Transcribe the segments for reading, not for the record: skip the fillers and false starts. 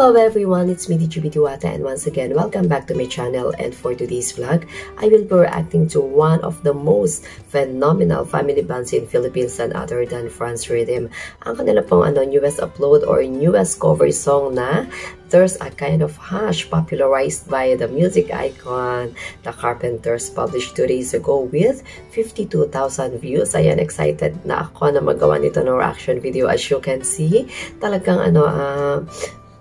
Hello everyone, it's me DJ Diwata, and once again, welcome back to my channel. And for today's vlog, I will be reacting to one of the most phenomenal family bands in Philippines, none other than France Rhythm. Ang kanila pong newest upload or newest cover song na There's a Kind of Hush, popularized by the music icon The Carpenters, published 2 days ago with 52,000 views. Ayan, excited na ako na magawa nito ng reaction video. As you can see, talagang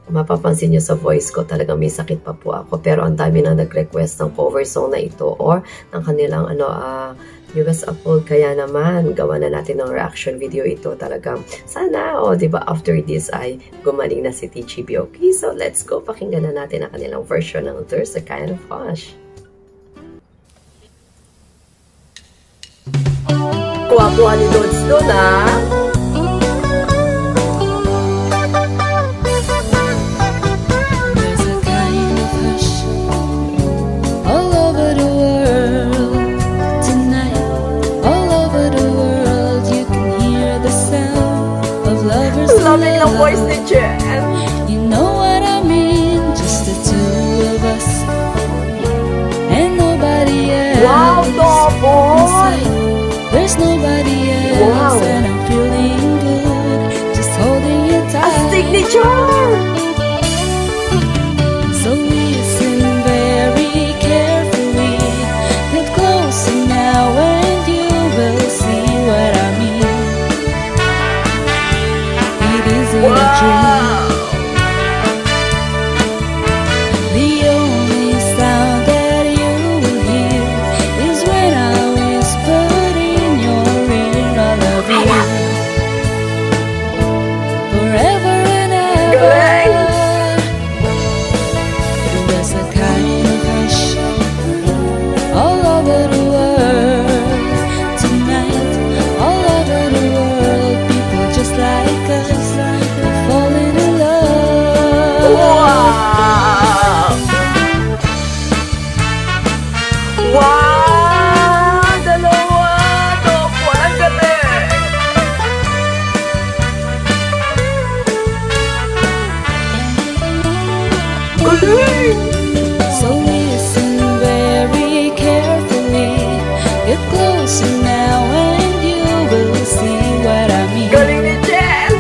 mapapansin nyo sa voice ko, talagang may sakit pa po ako. Pero ang dami na nag-request ng cover song na ito or ng kanilang newest upload. Kaya naman, gawa na natin ng reaction video ito. Talagang sana, diba, after this ay gumaling na si TGB. Okay, so let's go. Pakinggan na natin ang kanilang version ng There's a Kind of Hush. Kuha-kuha ni Lods doon, Loving the voice ni Jen. You know what I mean, just the two of us and nobody else. Wow, boy! There's nobody else. Wow. And I'm feeling good, just holding you tight. A signature! So listen very carefully, get closer now and you will see what I mean. Wow. The only sound that you will hear is when I whisper in your ear, I love you forever and ever. There's a kind of hush all over the world tonight, all over the world. People just like us. So listen very carefully, get closer now and you will see what I mean. Galing ni Jen!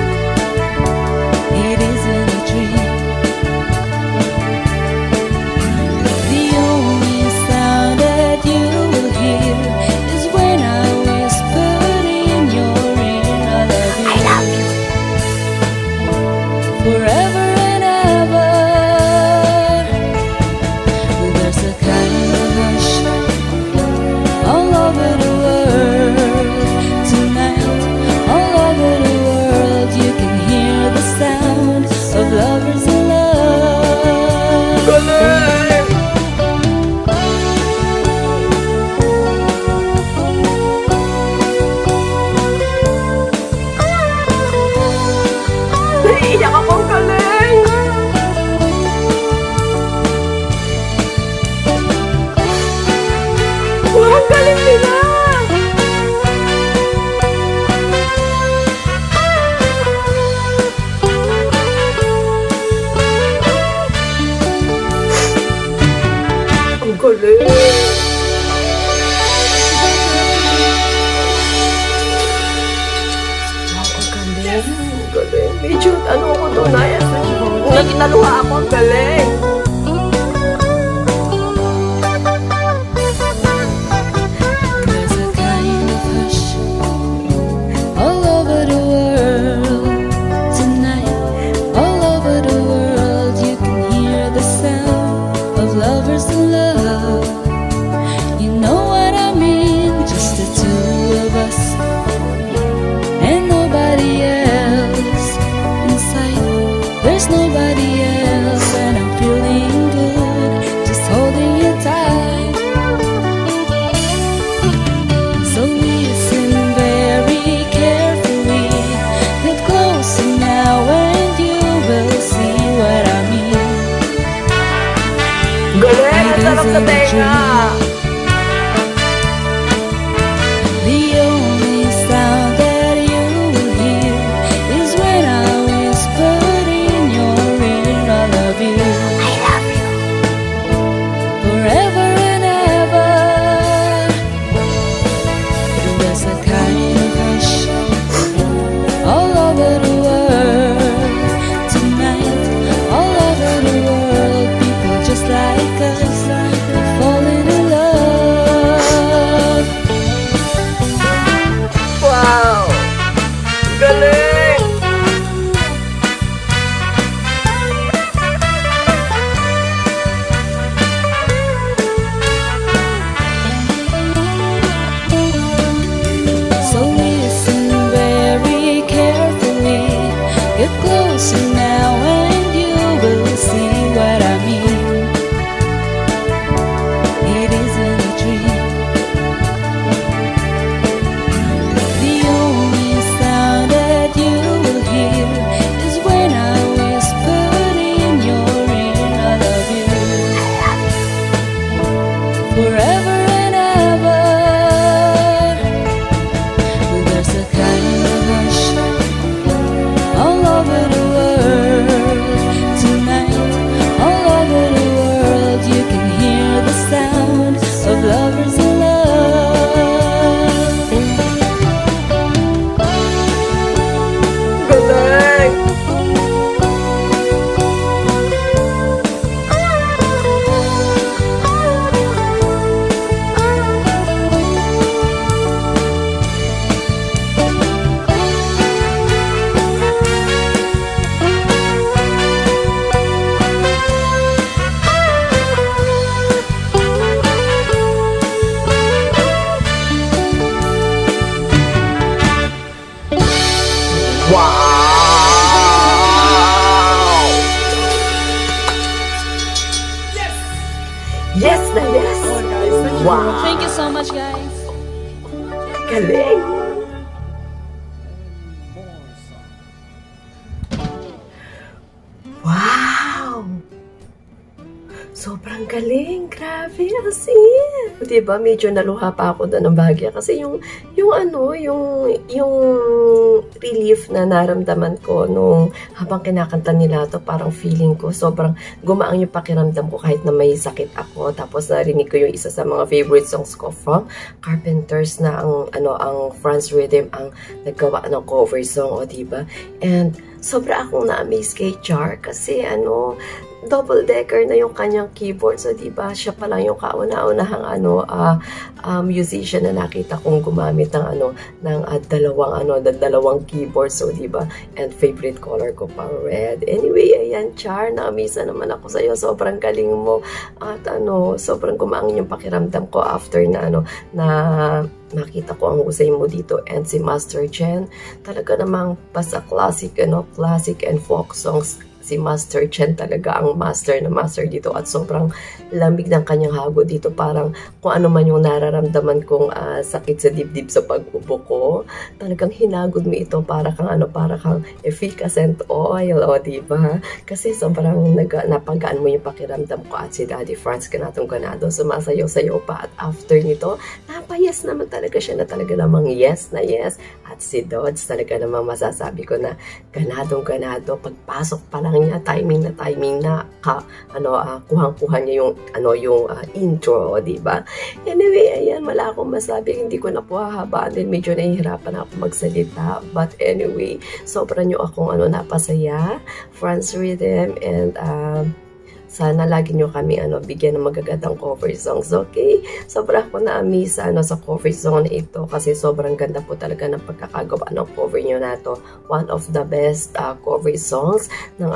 It isn't a dream. The only sound that you will hear is when I whisper in your ear, I love you forever and ever. There's a kind of hush all over the world tonight, all over the world. You can hear the sound of lovers in love. Naiiyak akong galing! Wow, ang galing nila! Ang galing! Wow, ang galing! Ang galing! Medyo, ako doon, nakitaluha ako, ang galing! There's a kind of hush all over the world tonight, all over the world. You can hear the sound of lovers in love. You know what I mean, just the two of us and nobody else inside. There's nobody else, and I'm Yes na yes! Wow! Thank you so much, guys. Galing! Wow! Sobrang galing. Grabe, as in. Diba, medyo naluha pa ako doon ng bahagya. Kasi yung relief na naramdaman ko nung habang kinakanta nila to, parang feeling ko, sobrang gumaang yung pakiramdam ko kahit na may sakit ako. Tapos narinig ko yung isa sa mga favorite songs ko from Carpenters na ang Franz Rhythm ang naggawa ng cover song, o diba? And sobra akong na-amaze kay Char kasi double-decker na yung kanyang keyboard. So, diba, siya pa lang yung kauna-unahang musician na nakita kong gumamit ng dalawang keyboard. So, diba, and favorite color ko pa red. Anyway, ayan, Char, na-amaze naman ako sa'yo. Sobrang galing mo. At sobrang gumaang yung pakiramdam ko after na nakita ko ang husay mo dito. And si Master Chen, talaga namang basta classic and folk songs. Si Master Chen talaga ang master na master dito at sobrang lamig ng kanyang hago dito. Parang kung ano man yung nararamdaman kong sakit sa dibdib sa pag-ubo ko, talagang hinagod mo ito para kang efficacent oil, o diba? Kasi sobrang napagaan mo yung pakiramdam ko at si Daddy Franz ganado sumasayaw-sayaw pa. At after nito, napayes naman talaga siya na talaga namang yes na yes. At si Dodds talaga namang masasabi ko na ganado pagpasok pa lang niya, timing na kuhang-kuha niya yung intro, diba? Anyway, ayan, wala akong masabi, hindi ko na po hahabaan din, medyo nahihirapan ako magsalita, but anyway, sobrang nyo akong napasaya, Franz Rhythm, and sana lagi nyo kami bigyan ng magagandang cover songs, okay? Sobrang ako na-amaze sa cover song na ito kasi sobrang ganda po talaga ng pagkakagawa ng cover nyo na to. One of the best cover songs ng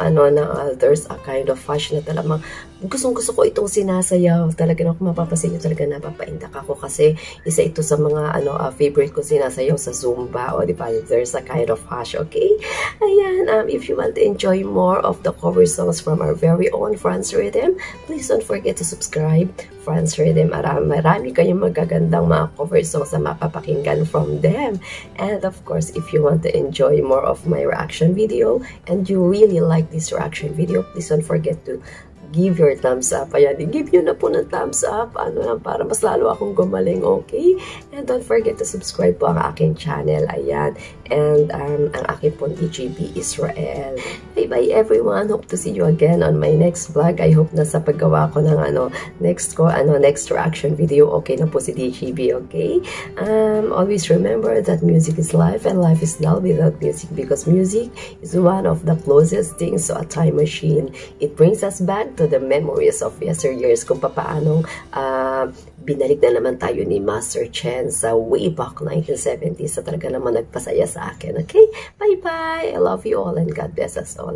There's a Kind of Hush na talagang gustong-gusto ko itong sinasayaw. Talaga na kung mapapasin nyo, talaga napapaindak ako kasi isa ito sa mga favorite ko sinasayaw sa Zumba, o diba? There's a Kind of Hush, okay? Ayan, if you want to enjoy more of the cover songs from our very own Franz Rhythm, please don't forget to subscribe. Franz Rhythm, marami kayong magagandang mga cover songs na mapapakinggan from them. And of course, if you want to enjoy more of my reaction video and you really like this reaction video, please don't forget to give your thumbs up. Ayan, give nyo na po ng thumbs up. Para mas lalo akong gumaling, okay? And don't forget to subscribe po ang aking channel. Ayan. And ang aking pong DJB Israel. Bye-bye everyone. Hope to see you again on my next vlog. I hope na sa paggawa ko ng next reaction video, okay na po si DJB, okay? Always remember that music is life and life is dull without music, because music is one of the closest things to a time machine. It brings us back to the memories of yesteryears kung paanong binalik na naman tayo ni Master Chen sa way back 1970s sa talaga naman nagpasaya sa akin. Okay? Bye-bye! I love you all and God bless us all.